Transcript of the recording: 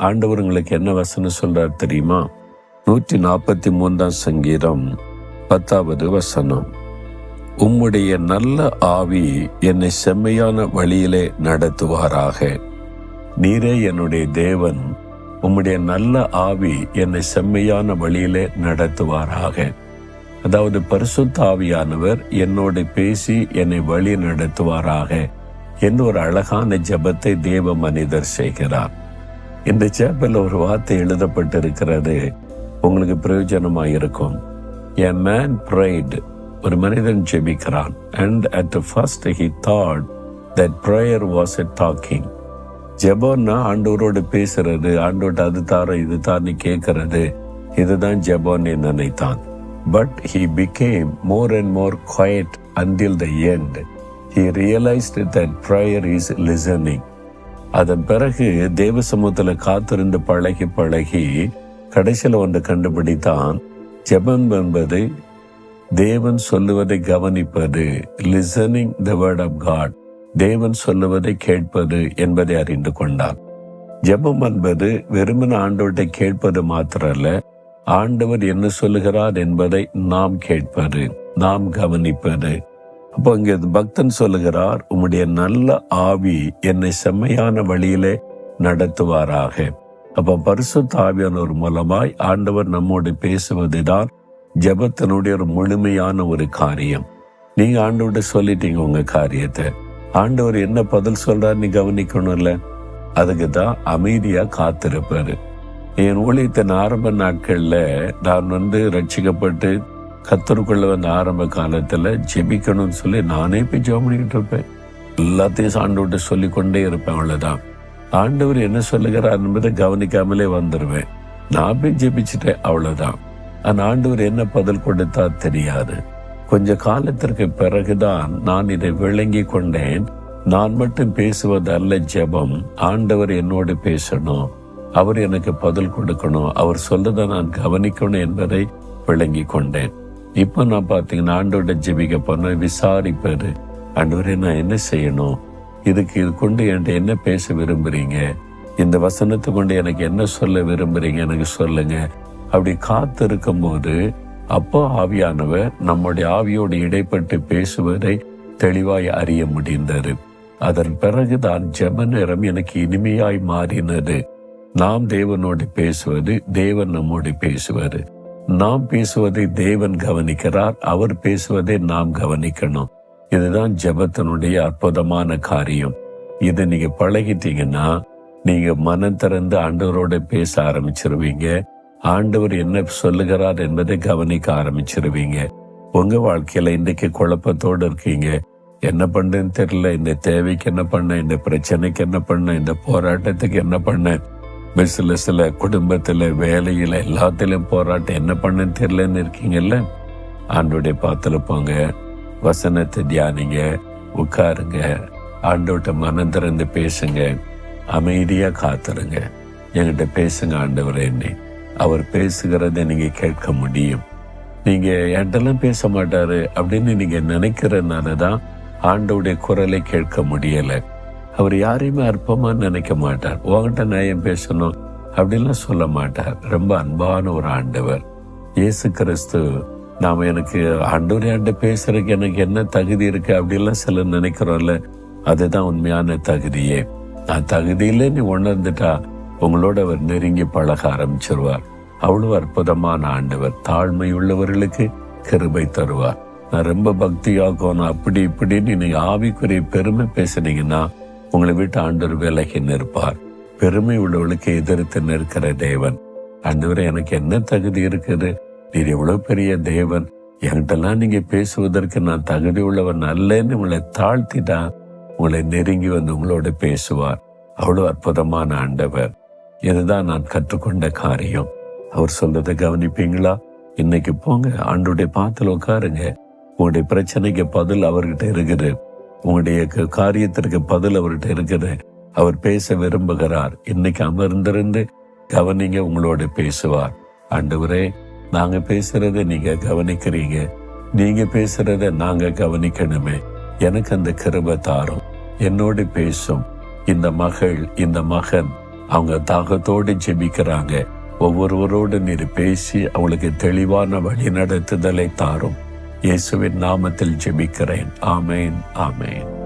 ஆண்டவர் உங்களுக்கு என்ன வசனம் சொல்றார் தெரியுமா? 143 சங்கீதம் 10 வசனம். உம்முடைய நல்ல ஆவி என்னை செம்மையான வழியிலே நடத்துவாராக. நீரே என்னுடைய தேவன், உம்முடைய நல்ல ஆவி என்னை செம்மையான வழியிலே நடத்துவாராக. அதாவது பரிசுத்த ஆவியானவர் என்னோடு பேசி என்னை வழி நடத்துவாராக என்று ஒரு அழகான ஜெபத்தை தேவ மனிதர் செய்கிறார். இந்த ஜெபத்தில் ஒரு வார்த்தை எழுதப்பட்டிருக்கிறது, உங்களுக்கு பிரயோஜனமாயிருக்கும். A man prayed, ஒரு மனிதன் ஜெபிக்கிறான். And at first he thought that prayer was a talking. ஜெபம்னா ஆண்டவரோடு பேசுறது, ஆண்டோட அது தார இது தான்னு கேட்கறது, இதுதான் ஜெபம்னு நினைத்தான். But he became more and more quiet until the end. He realized that prayer is listening. அதன் பிறகு தேவ சமூகத்தில் காத்திருந்து பழகி கடைசியில் ஒன்று கண்டுபிடித்தான். ஜெபம் என்பது தேவன் சொல்லுவதை கவனிப்பது, listening the word of God, தேவன் சொல்லுவதை கேட்பது என்பதை அறிந்து கொண்டான். ஜெபம் என்பது வெறுமன ஆண்டவர்கிட்ட கேட்பது மாத்திரல்ல, ஆண்டவர் என்ன சொல்லுகிறார் என்பதை நாம் கேட்பது, நாம் கவனிப்பது. அப்போ இங்கே பக்தன் சொல்லுகிறார், உம்முடைய நல்ல ஆவி என்னை செம்மையான வழியிலே நடத்துவாராக. அப்போ பரிசுத்த ஆவியானவர் மூலமாய் ஆண்டவர் நம்மோடு பேசுவதுதான் ஜெபத்தினுடைய ஒரு முழுமையான ஒரு காரியம். நீங்க ஆண்டவர்கிட்ட சொல்லிட்டீங்க உங்க காரியத்தை, ஆண்டவர் என்ன பதில் சொல்றாரு நீ கவனிக்கணும்ல, அதுக்கு தான் அமைதியா காத்திருப்பாரு. என் ஊழியத்தின் ஆரம்ப நாட்கள்ல நான் ரட்சிக்கப்பட்டு கத்தருக்குள்ள வந்த ஆரம்ப காலத்துல ஜெபிக்கணும்னு சொல்லி நானே போய் ஜெபம் பண்ணிக்கிட்டு இருப்பேன். எல்லாத்தையும் ஆண்டவர்கிட்ட சொல்லிக்கொண்டே இருப்பேன். அவ்வளவுதான். ஆண்டவர் என்ன சொல்லுகிறார் என்பதை கவனிக்காமலே வந்துடுவேன். நான் போய் ஜெபிச்சுட்டேன், அவ்வளவுதான். ஆனா ஆண்டவர் என்ன பதில் கொடுத்தா தெரியாது. கொஞ்ச காலத்திற்கு பிறகுதான் நான் இதை விளங்கி கொண்டேன். நான் மட்டும் பேசுவது அல்ல ஜெபம், ஆண்டவர் என்னோடு பேசணும், அவர் எனக்கு பதில் கொடுக்கணும், அவர் சொல்லதை நான் கவனிக்கணும் என்பதை விளங்கி கொண்டேன். இப்ப நான் பாத்தீங்கன்னா ஆண்டோட ஜெபிக்க போன விசாரிப்பாரு, ஆண்டவரே நான் என்ன செய்யணும், இது கொண்டு என்கிட்ட என்ன பேச விரும்புறீங்க, இந்த வசனத்தை கொண்டு எனக்கு என்ன சொல்ல விரும்புறீங்க எனக்கு சொல்லுங்க. அப்படி காத்து இருக்கும் போது அப்போ ஆவியானவர் நம்முடைய ஆவியோடு இடைப்பட்டு பேசுவதை தெளிவாய் அறிய முடிந்தது. அதன் பிறகுதான் ஜெப நேரம் எனக்கு இனிமையாய் மாறினது. நாம் தேவனோடு பேசுவது, தேவன் நம்மோடு பேசுவது, நாம் பேசுவதை தேவன் கவனிக்கிறார், அவர் பேசுவதை நாம் கவனிக்கணும். இதுதான் ஜெபத்தினுடைய அற்புதமான காரியம். இதை நீங்க பழகிட்டீங்கன்னா நீங்க மனம் திறந்து ஆண்டவரோட பேச ஆரம்பிச்சிருவீங்க. ஆண்டவர் என்ன சொல்லுகிறார் என்பதை கவனிக்க ஆரம்பிச்சிருவீங்க. உங்க வாழ்க்கையில இன்றைக்கு குழப்பத்தோடு இருக்கீங்க, என்ன பண்றேன்னு தெரியல, இந்த தேவைக்கு என்ன பண்ண, இந்த பிரச்சனைக்கு என்ன பண்ண, இந்த போராட்டத்துக்கு என்ன பண்ண, பிசினஸ்ல குடும்பத்துல வேலையில எல்லாத்திலும் போராட்டம், என்ன பண்ணன்னு தெரியலன்னு இருக்கீங்கல்ல, ஆண்டோடைய பாத்துல போங்க, வசனத்தை தியானிங்க, உட்காருங்க, ஆண்டோட்ட மனம் திறந்து பேசுங்க, அமைதியா காத்துருங்க. என்கிட்ட பேசுங்க ஆண்டவரே, என்னை அவர் பேசுகிறத நீங்க கேட்க முடியும். நீங்க என்கிட்டலாம் பேச மாட்டாரு அப்படின்னு நீங்க நினைக்கிறதுனாலதான் ஆண்டவுடைய குரலை கேட்க முடியல. அவர் யாரையுமே அற்பமா நினைக்க மாட்டார். உங்ககிட்ட நியாயம் பேசணும் அப்படின்லாம் சொல்ல மாட்டார். ரொம்ப அன்பான ஒரு ஆண்டவர் இயேசு கிறிஸ்து. நாம எனக்கு ஆண்டவரே பேசுறதுக்கு எனக்கு என்ன தகுதி இருக்கு அப்படின்லாம் சில நினைக்கிறோம்ல, அதுதான் உண்மையான தகுதியே. நான் தகுதியில நீ உணர்ந்துட்டா உங்களோட அவர் நெருங்கி பழக ஆரம்பிச்சிருவார். அவ்வளவு அற்புதமான ஆண்டவர். தாழ்மை உள்ளவர்களுக்கு கிருபை தருவார். நான் ரொம்ப பக்தியாகணும் அப்படி இப்படின்னு நீங்க ஆவிக்குரிய பெருமை பேசுனீங்கன்னா உங்களை விட்டு ஆண்டவர் விலகி நிற்பார். பெருமை உள்ளவர்களுக்கு எதிர்த்து நிற்கிற தேவன். ஆண்டவரே எனக்கு என்ன தகுதி இருக்குது, நீர் எவ்வளவு பெரிய தேவன், என்கிட்டலாம் நீங்க பேசுவதற்கு நான் தகுதி உள்ளவன் அல்லன்னு உங்களை தாழ்த்திட்டா உங்களை நெருங்கி வந்து உங்களோட பேசுவார். அவ்வளவு அற்புதமான ஆண்டவர். இதுதான் நான் கற்றுக்கொண்ட காரியம். அவர் சொல்றதை கவனிப்பீங்களா? இன்னைக்கு போங்க, ஆண்டோடைய பாத்துல உட்காருங்க. உங்களுடைய பிரச்சனைக்கு பதில் அவர்கிட்ட இருக்குது, உங்களுடைய காரியத்திற்கு பதில் அவர்கிட்ட இருக்குது. அவர் பேச விரும்புகிறார். இன்னைக்கு அமர்ந்திருந்து கவனிங்க, உங்களோட பேசுவார். ஆண்டவரே, நாங்க பேசுறத நீங்க கவனிக்கிறீங்க, நீங்க பேசுறத நாங்க கவனிக்கணுமே, எனக்கு அந்த கிருபை தாரும், என்னோடு பேசும். இந்த மகள், இந்த மகன் அவங்க தாகத்தோடு ஜெபிக்கிறாங்க. ஒவ்வொருவரோடு நீர் பேசி அவளுக்கு தெளிவான வழி நடத்துதலை தாரும். இயேசுவின் நாமத்தில் ஜெபிக்கிறேன். ஆமேன், ஆமேன்.